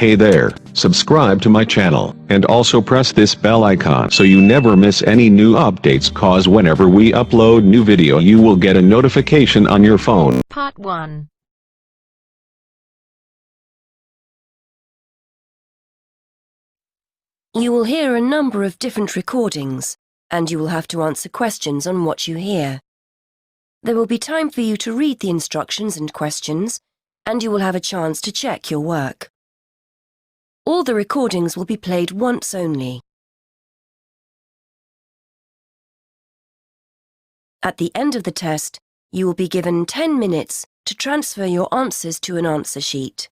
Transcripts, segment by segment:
Hey there, subscribe to my channel, and also press this bell icon so you never miss any new updates, cause whenever we upload new video you will get a notification on your phone. Part 1. You will hear a number of different recordings, and you will have to answer questions on what you hear. There will be time for you to read the instructions and questions, and you will have a chance to check your work. All the recordings will be played once only. At the end of the test, you will be given 10 minutes to transfer your answers to an answer sheet.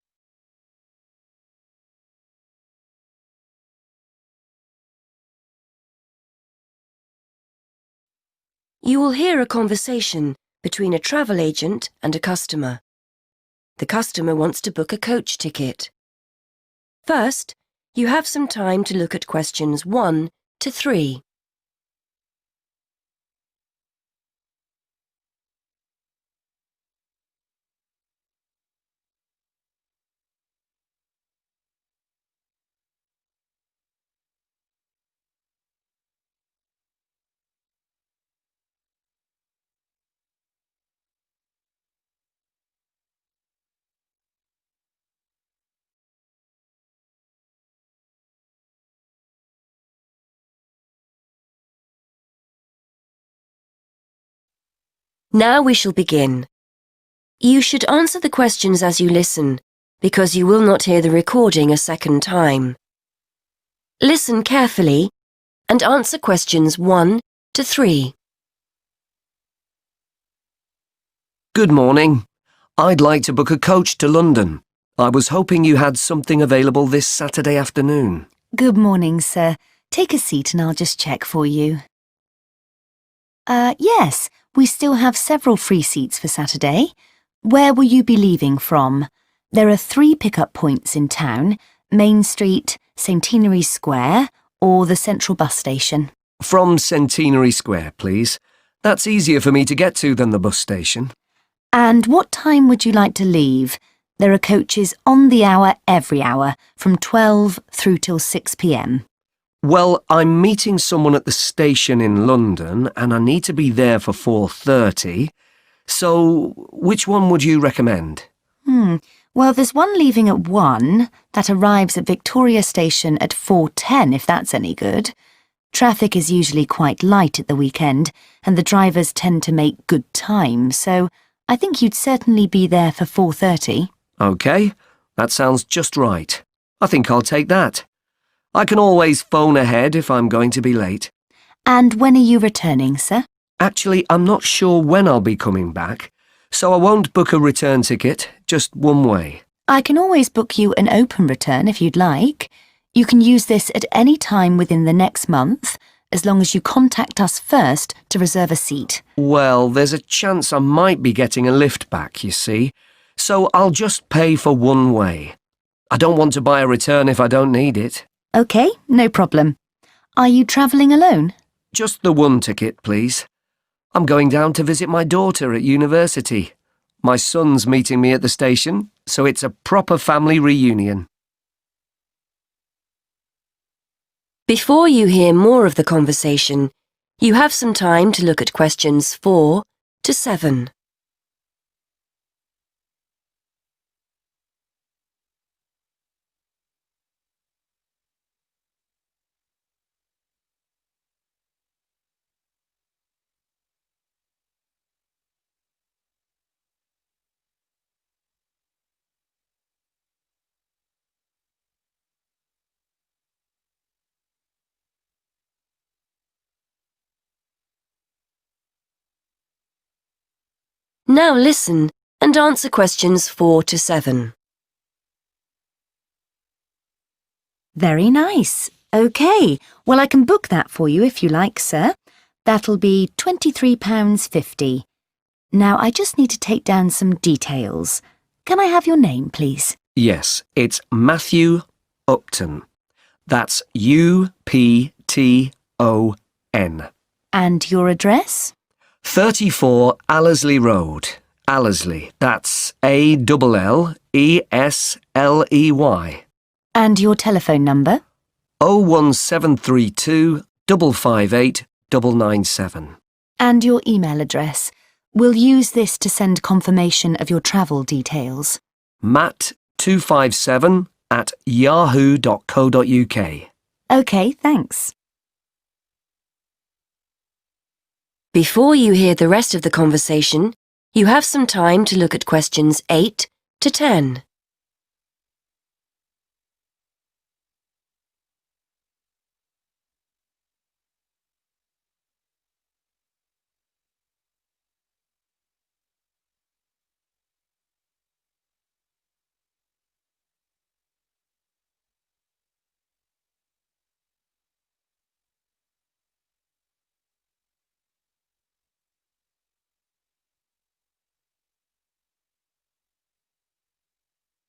You will hear a conversation between a travel agent and a customer. The customer wants to book a coach ticket. First, you have some time to look at questions 1 to 3. Now we shall begin. You should answer the questions as you listen, because you will not hear the recording a second time. Listen carefully and answer questions 1 to 3. Good morning. I'd like to book a coach to London. I was hoping you had something available this Saturday afternoon. Good morning, sir. Take a seat and I'll just check for you. Yes, we still have several free seats for Saturday. Where will you be leaving from? There are 3 pickup points in town: Main Street, Centenary Square, or the Central Bus Station. From Centenary Square, please. That's easier for me to get to than the bus station. And what time would you like to leave? There are coaches on the hour every hour, from 12 through till 6 p.m. Well, I'm meeting someone at the station in London and I need to be there for 4:30. So, which one would you recommend? Well, there's one leaving at 1 that arrives at Victoria Station at 4:10, if that's any good. Traffic is usually quite light at the weekend and the drivers tend to make good time, so I think you'd certainly be there for 4:30. OK, that sounds just right. I think I'll take that. I can always phone ahead if I'm going to be late. And when are you returning, sir? Actually, I'm not sure when I'll be coming back, so I won't book a return ticket, just one way. I can always book you an open return if you'd like. You can use this at any time within the next month, as long as you contact us first to reserve a seat. Well, there's a chance I might be getting a lift back, you see, so I'll just pay for one way. I don't want to buy a return if I don't need it. OK, no problem. Are you travelling alone? Just the one ticket, please. I'm going down to visit my daughter at university. My son's meeting me at the station, so it's a proper family reunion. Before you hear more of the conversation, you have some time to look at questions 4 to 7. Now listen and answer questions 4 to 7. Very nice. OK, well, I can book that for you if you like, sir. That'll be £23.50. Now, I just need to take down some details. Can I have your name, please? Yes, it's Matthew Upton. That's U-P-T-O-N. And your address? 34 Allesley Road. Allesley, that's A-L-L-E-S-L-E-Y. And your telephone number? 01732 558 997. And your email address. We'll use this to send confirmation of your travel details. matt257@yahoo.co.uk. OK, thanks. Before you hear the rest of the conversation, you have some time to look at questions 8 to 10.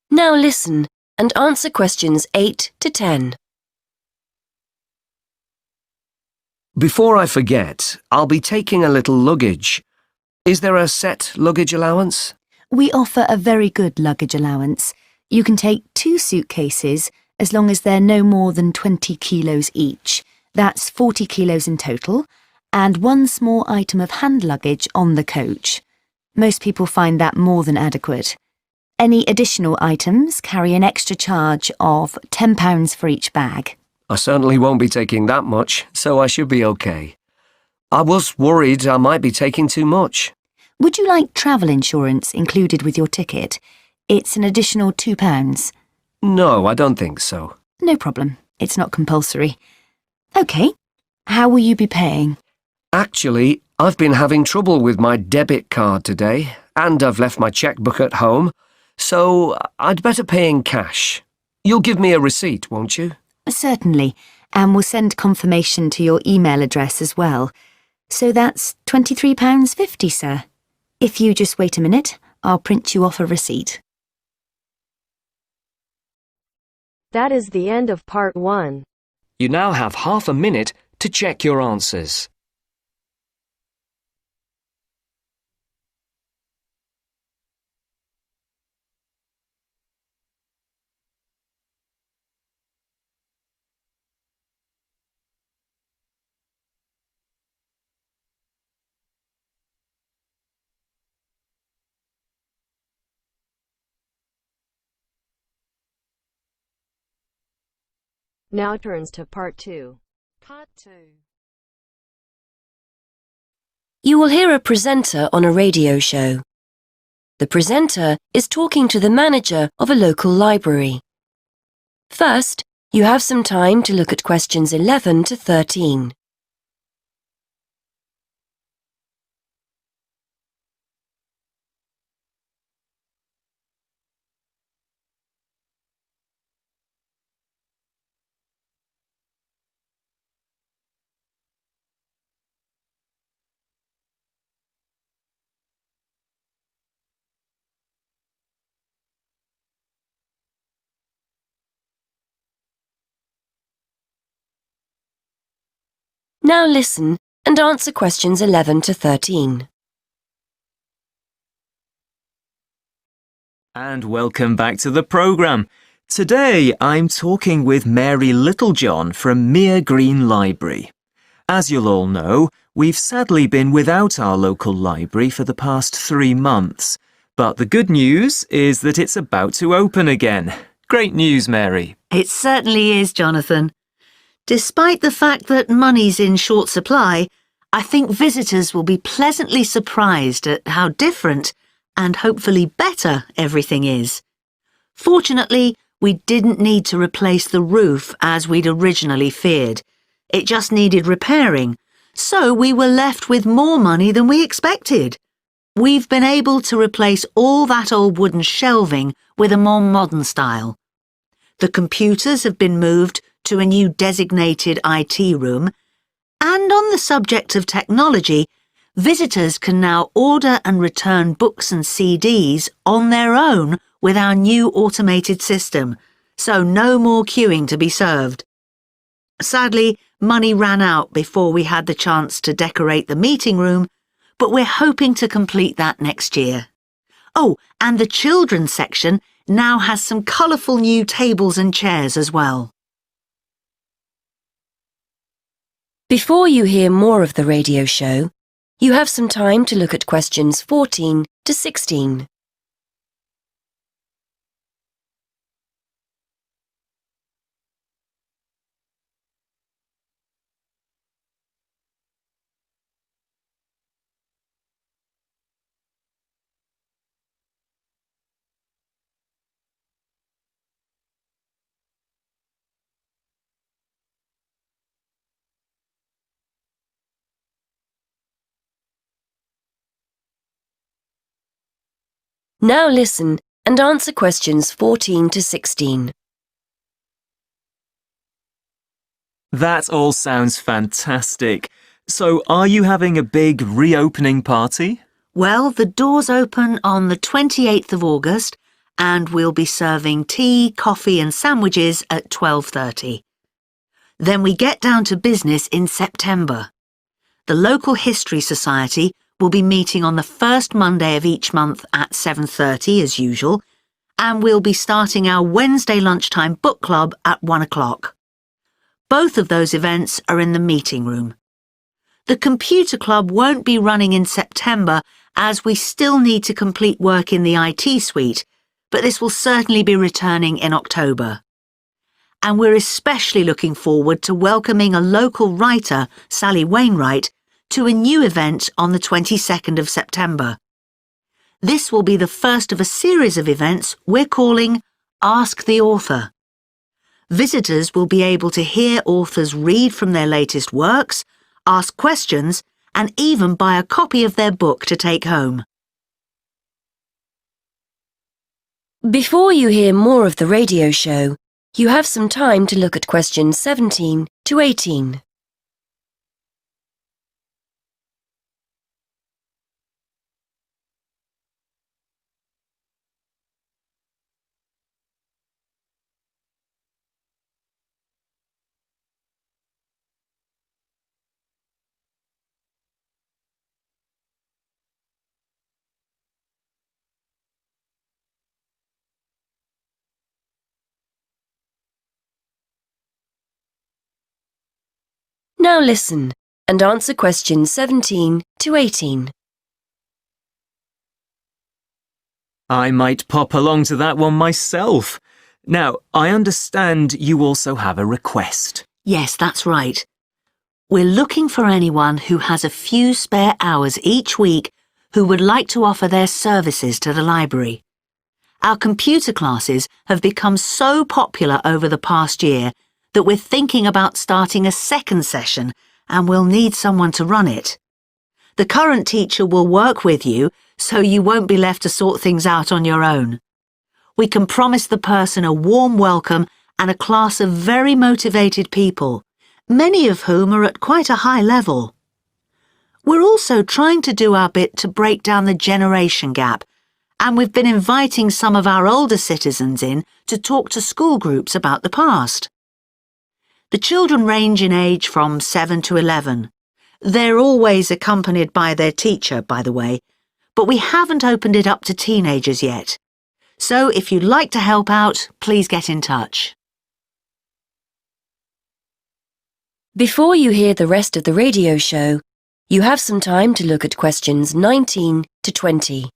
Now listen and answer questions 8 to 10. Before I forget, I'll be taking a little luggage. Is there a set luggage allowance? We offer a very good luggage allowance. You can take 2 suitcases as long as they're no more than 20 kilos each. That's 40 kilos in total, and 1 small item of hand luggage on the coach. Most people find that more than adequate. Any additional items carry an extra charge of £10 for each bag. I certainly won't be taking that much, so I should be okay. I was worried I might be taking too much. Would you like travel insurance included with your ticket? It's an additional £2. No, I don't think so. No problem. It's not compulsory. OK. How will you be paying? Actually, I've been having trouble with my debit card today, and I've left my checkbook at home, so I'd better pay in cash. You'll give me a receipt, won't you? Certainly, and we'll send confirmation to your email address as well. So that's £23.50, sir. If you just wait a minute, I'll print you off a receipt. That is the end of part 1. You now have half a minute to check your answers. Now turns to part 2. Part 2. You will hear a presenter on a radio show. The presenter is talking to the manager of a local library. First, you have some time to look at questions 11 to 13. Now listen and answer questions 11 to 13. And welcome back to the programme. Today I'm talking with Mary Littlejohn from Mere Green Library. As you'll all know, we've sadly been without our local library for the past 3 months. But the good news is that it's about to open again. Great news, Mary. It certainly is, Jonathan. Despite the fact that money's in short supply, I think visitors will be pleasantly surprised at how different and hopefully better everything is. Fortunately, we didn't need to replace the roof as we'd originally feared. It just needed repairing, so we were left with more money than we expected. We've been able to replace all that old wooden shelving with a more modern style. The computers have been moved to a new designated IT room, and on the subject of technology, visitors can now order and return books and CDs on their own with our new automated system, so no more queuing to be served. Sadly, money ran out before we had the chance to decorate the meeting room, but we're hoping to complete that next year. Oh, and the children's section now has some colourful new tables and chairs as well. Before you hear more of the radio show, you have some time to look at questions 14 to 16. Now listen and answer questions 14 to 16. That all sounds fantastic. So, are you having a big reopening party? Well, the doors open on the 28th of August and we'll be serving tea, coffee and sandwiches at 12:30. Then we get down to business in September. The local history society will be meeting on the first Monday of each month at 7:30 as usual, and we'll be starting our Wednesday lunchtime book club at 1 o'clock. Both of those events are in the meeting room. The computer club won't be running in September as we still need to complete work in the IT suite, but this will certainly be returning in October. And we're especially looking forward to welcoming a local writer, Sally Wainwright, to a new event on the 22nd of September. This will be the first of a series of events we're calling Ask the Author. Visitors will be able to hear authors read from their latest works, ask questions, and even buy a copy of their book to take home. Before you hear more of the radio show, you have some time to look at questions 17 to 18. Now listen and answer questions 17 to 18. I might pop along to that one myself. Now, I understand you also have a request. Yes, that's right. We're looking for anyone who has a few spare hours each week who would like to offer their services to the library. Our computer classes have become so popular over the past year that we're thinking about starting a second session and we'll need someone to run it. The current teacher will work with you so you won't be left to sort things out on your own. We can promise the person a warm welcome and a class of very motivated people, many of whom are at quite a high level. We're also trying to do our bit to break down the generation gap, and we've been inviting some of our older citizens in to talk to school groups about the past. The children range in age from 7 to 11. They're always accompanied by their teacher, by the way, but we haven't opened it up to teenagers yet. So if you'd like to help out, please get in touch. Before you hear the rest of the radio show, you have some time to look at questions 19 to 20.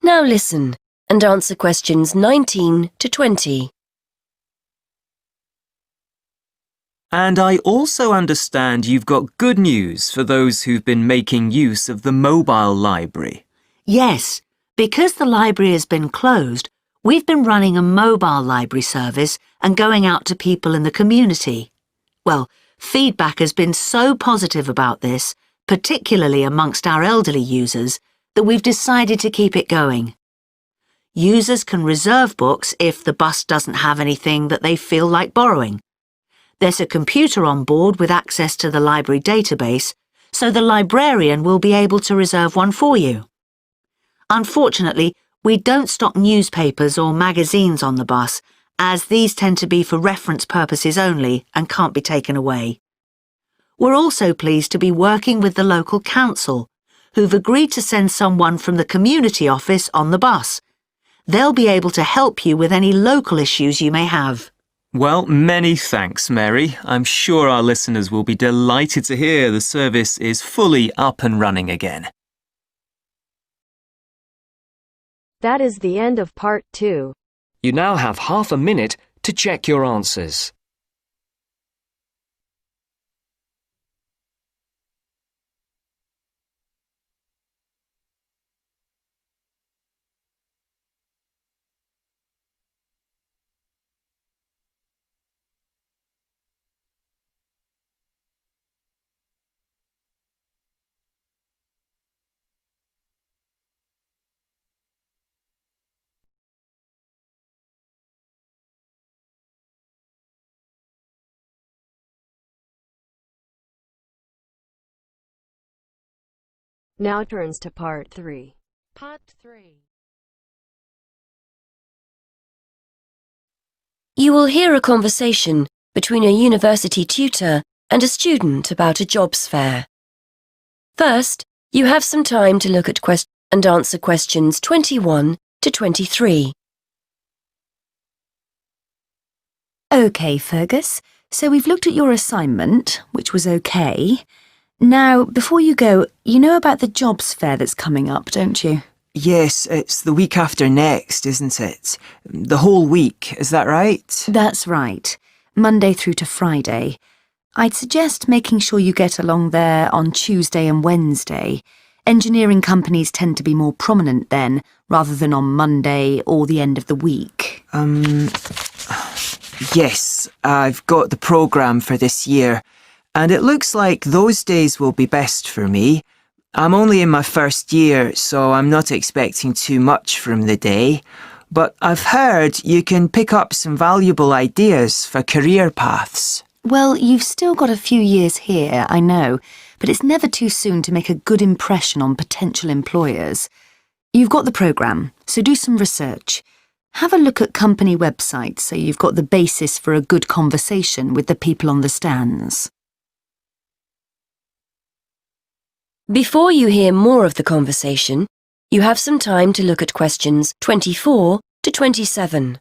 Now listen and answer questions 19 to 20. And I also understand you've got good news for those who've been making use of the mobile library. Yes, because the library has been closed, we've been running a mobile library service and going out to people in the community. Well, feedback has been so positive about this, particularly amongst our elderly users, that we've decided to keep it going. users can reserve books if the bus doesn't have anything that they feel like borrowing. There's a computer on board with access to the library database, so the librarian will be able to reserve one for you. Unfortunately, we don't stock newspapers or magazines on the bus, as these tend to be for reference purposes only and can't be taken away. We're also pleased to be working with the local council, who've agreed to send someone from the community office on the bus. They'll be able to help you with any local issues you may have. Well, many thanks, Mary. I'm sure our listeners will be delighted to hear the service is fully up and running again. That is the end of part 2. You now have half a minute to check your answers. Now turns to part 3. Part 3. You will hear a conversation between a university tutor and a student about a jobs fair. First, you have some time to look at and answer questions 21 to 23. OK, Fergus. So we've looked at your assignment, which was OK. Now, before you go, you know about the jobs fair that's coming up, don't you? Yes, it's the week after next, isn't it? The whole week, is that right? That's right. Monday through to Friday. I'd suggest making sure you get along there on Tuesday and Wednesday. Engineering companies tend to be more prominent then, rather than on Monday or the end of the week. Yes, I've got the programme for this year, and it looks like those days will be best for me. I'm only in my first year, so I'm not expecting too much from the day. But I've heard you can pick up some valuable ideas for career paths. Well, you've still got a few years here, I know, but it's never too soon to make a good impression on potential employers. You've got the programme, so do some research. Have a look at company websites so you've got the basis for a good conversation with the people on the stands. Before you hear more of the conversation, you have some time to look at questions 24 to 27.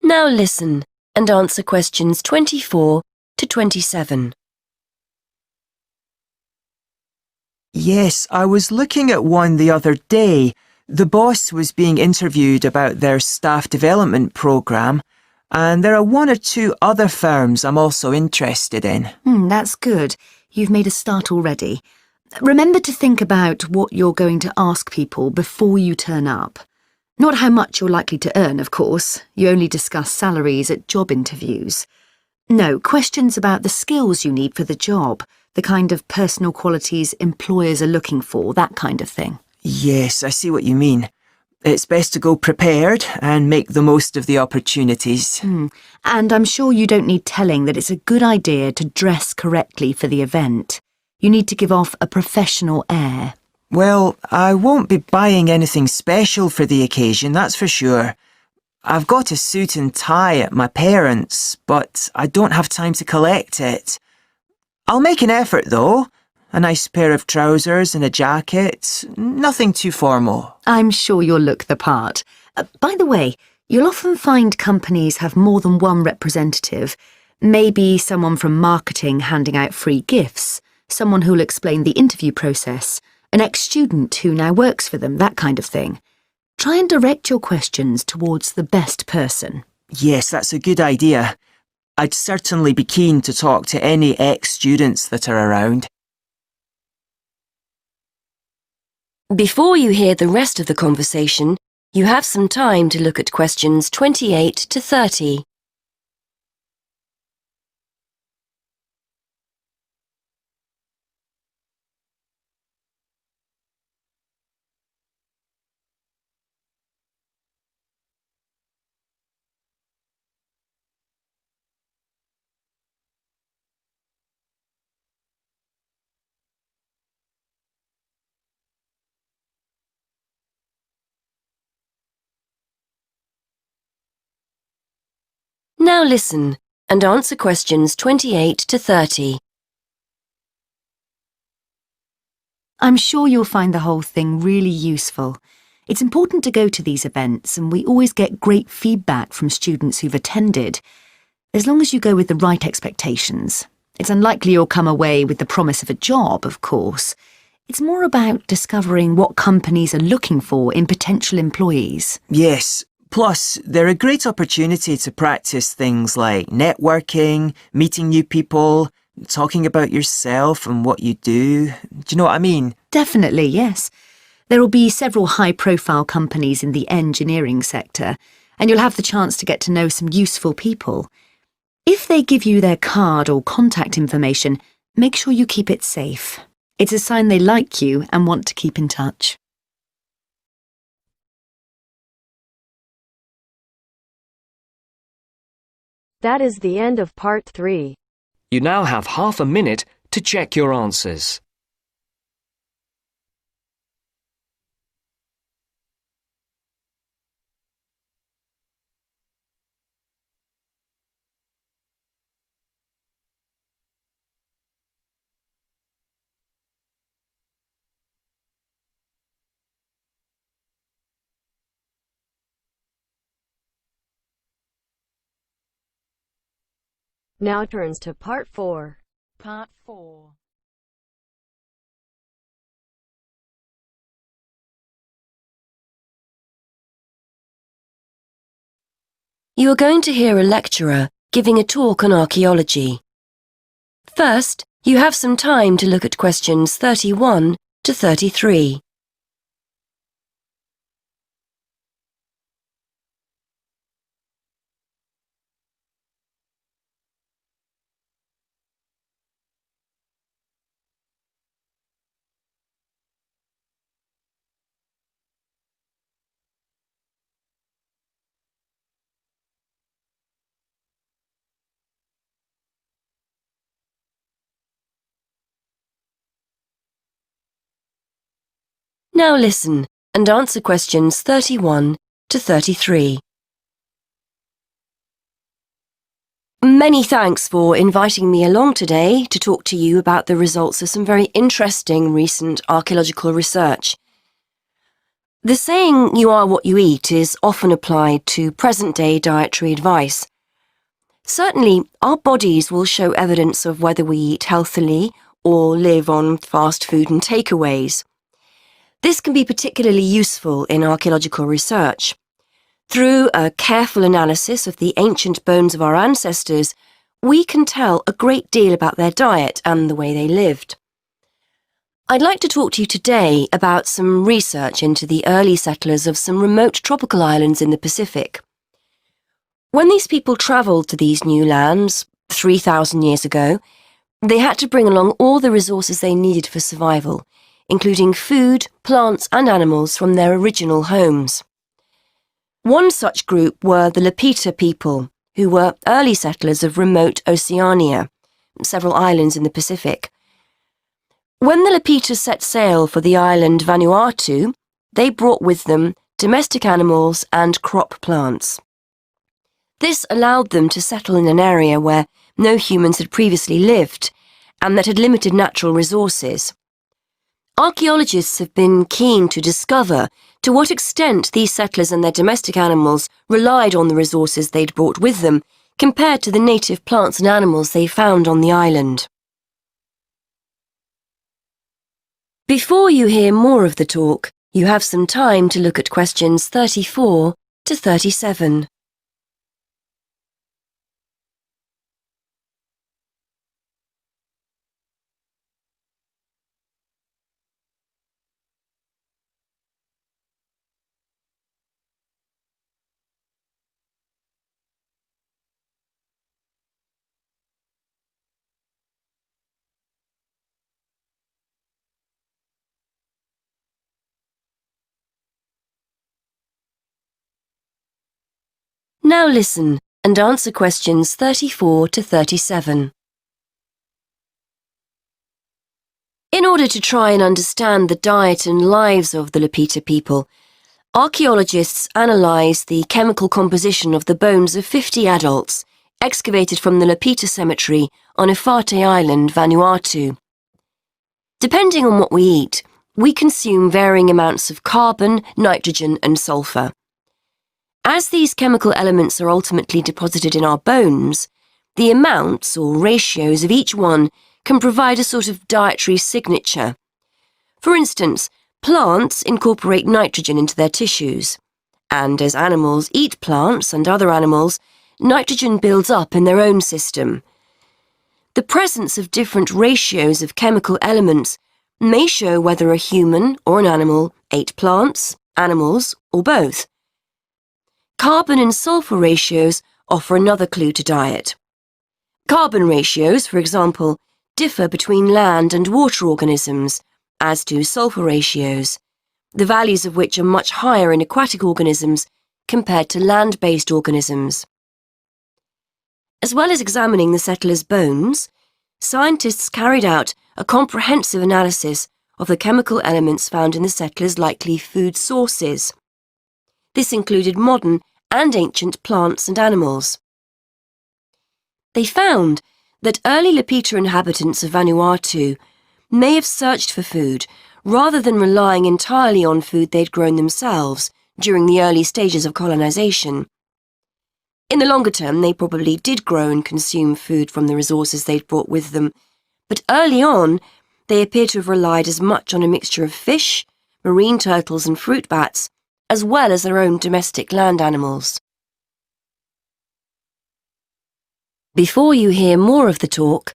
Now listen and answer questions 24 to 27. Yes, I was looking at one the other day. The boss was being interviewed about their staff development programme, and there are one or two other firms I'm also interested in. That's good. You've made a start already. Remember to think about what you're going to ask people before you turn up. Not how much you're likely to earn, of course. You only discuss salaries at job interviews. No, questions about the skills you need for the job, the kind of personal qualities employers are looking for, that kind of thing. Yes, I see what you mean. It's best to go prepared and make the most of the opportunities. And I'm sure you don't need telling that it's a good idea to dress correctly for the event. You need to give off a professional air. Well, I won't be buying anything special for the occasion, that's for sure. I've got a suit and tie at my parents', but I don't have time to collect it. I'll make an effort, though. A nice pair of trousers and a jacket. Nothing too formal. I'm sure you'll look the part. By the way, you'll often find companies have more than one representative. Maybe someone from marketing handing out free gifts, someone who'll explain the interview process, an ex-student who now works for them, that kind of thing. Try and direct your questions towards the best person. Yes, that's a good idea. I'd certainly be keen to talk to any ex-students that are around. Before you hear the rest of the conversation, you have some time to look at questions 28 to 30. Now listen and answer questions 28 to 30. I'm sure you'll find the whole thing really useful. It's important to go to these events, and we always get great feedback from students who've attended. As long as you go with the right expectations. It's unlikely you'll come away with the promise of a job, of course. It's more about discovering what companies are looking for in potential employees. Yes. Plus, they're a great opportunity to practice things like networking, meeting new people, talking about yourself and what you do. Do you know what I mean? Definitely, yes. There will be several high-profile companies in the engineering sector, and you'll have the chance to get to know some useful people. If they give you their card or contact information, make sure you keep it safe. It's a sign they like you and want to keep in touch. That is the end of part 3. You now have half a minute to check your answers. Now turns to part 4. Part 4. You are going to hear a lecturer giving a talk on archaeology. First, you have some time to look at questions 31 to 33. Now listen and answer questions 31 to 33. Many thanks for inviting me along today to talk to you about the results of some very interesting recent archaeological research. The saying, "you are what you eat," is often applied to present-day dietary advice. Certainly, our bodies will show evidence of whether we eat healthily or live on fast food and takeaways. This can be particularly useful in archaeological research. Through a careful analysis of the ancient bones of our ancestors, we can tell a great deal about their diet and the way they lived. I'd like to talk to you today about some research into the early settlers of some remote tropical islands in the Pacific. When these people travelled to these new lands 3,000 years ago, they had to bring along all the resources they needed for survival, including food, plants and animals from their original homes. One such group were the Lapita people, who were early settlers of remote Oceania, several islands in the Pacific. When the Lapita set sail for the island Vanuatu, they brought with them domestic animals and crop plants. This allowed them to settle in an area where no humans had previously lived and that had limited natural resources. Archaeologists have been keen to discover to what extent these settlers and their domestic animals relied on the resources they'd brought with them compared to the native plants and animals they found on the island. Before you hear more of the talk, You have some time to look at questions 34 to 37. Now listen and answer questions 34 to 37. In order to try and understand the diet and lives of the Lupita people, archaeologists analysed the chemical composition of the bones of 50 adults excavated from the Lupita cemetery on Efate Island, Vanuatu. Depending on what we eat, we consume varying amounts of carbon, nitrogen and sulfur. As these chemical elements are ultimately deposited in our bones, the amounts or ratios of each one can provide a sort of dietary signature. For instance, plants incorporate nitrogen into their tissues, and as animals eat plants and other animals, nitrogen builds up in their own system. The presence of different ratios of chemical elements may show whether a human or an animal ate plants, animals, or both. Carbon and sulfur ratios offer another clue to diet. Carbon ratios, for example, differ between land and water organisms, as do sulfur ratios, the values of which are much higher in aquatic organisms compared to land-based organisms. As well as examining the settlers' bones, scientists carried out a comprehensive analysis of the chemical elements found in the settlers' likely food sources. This included modern and ancient plants and animals. They found that early Lupita inhabitants of Vanuatu may have searched for food rather than relying entirely on food they'd grown themselves during the early stages of colonization. In the longer term, they probably did grow and consume food from the resources they'd brought with them, but early on, they appear to have relied as much on a mixture of fish, marine turtles and fruit bats, as well as their own domestic land animals. Before you hear more of the talk,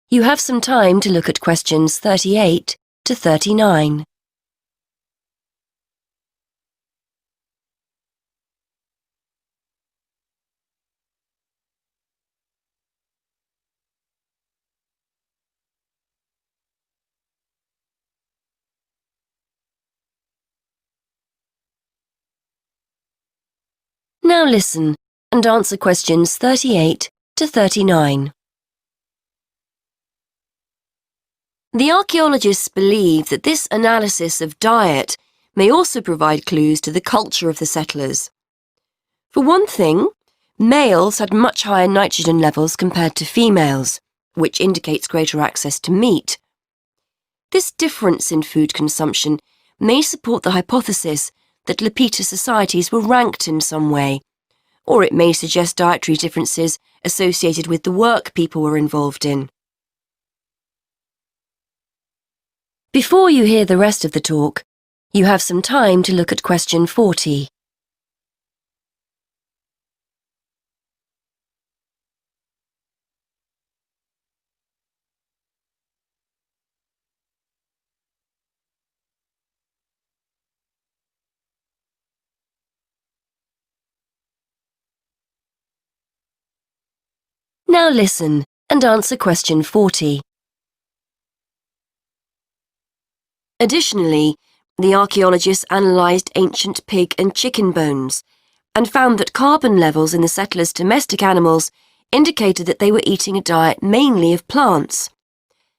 you have some time to look at questions 38 to 39. Now listen and answer questions 38 to 39. The archaeologists believe that this analysis of diet may also provide clues to the culture of the settlers. For one thing, males had much higher nitrogen levels compared to females, which indicates greater access to meat. This difference in food consumption may support the hypothesis that Lupita societies were ranked in some way, or it may suggest dietary differences associated with the work people were involved in. Before you hear the rest of the talk, you have some time to look at question 40. Now listen and answer question 40. Additionally, the archaeologists analysed ancient pig and chicken bones and found that carbon levels in the settlers' domestic animals indicated that they were eating a diet mainly of plants.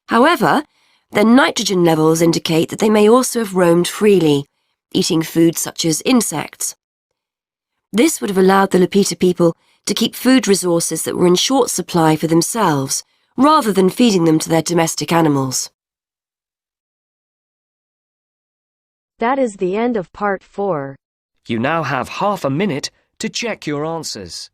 However, their nitrogen levels indicate that they may also have roamed freely, eating food such as insects. This would have allowed the Lupita people to keep food resources that were in short supply for themselves, rather than feeding them to their domestic animals. That is the end of part 4. You now have half a minute to check your answers.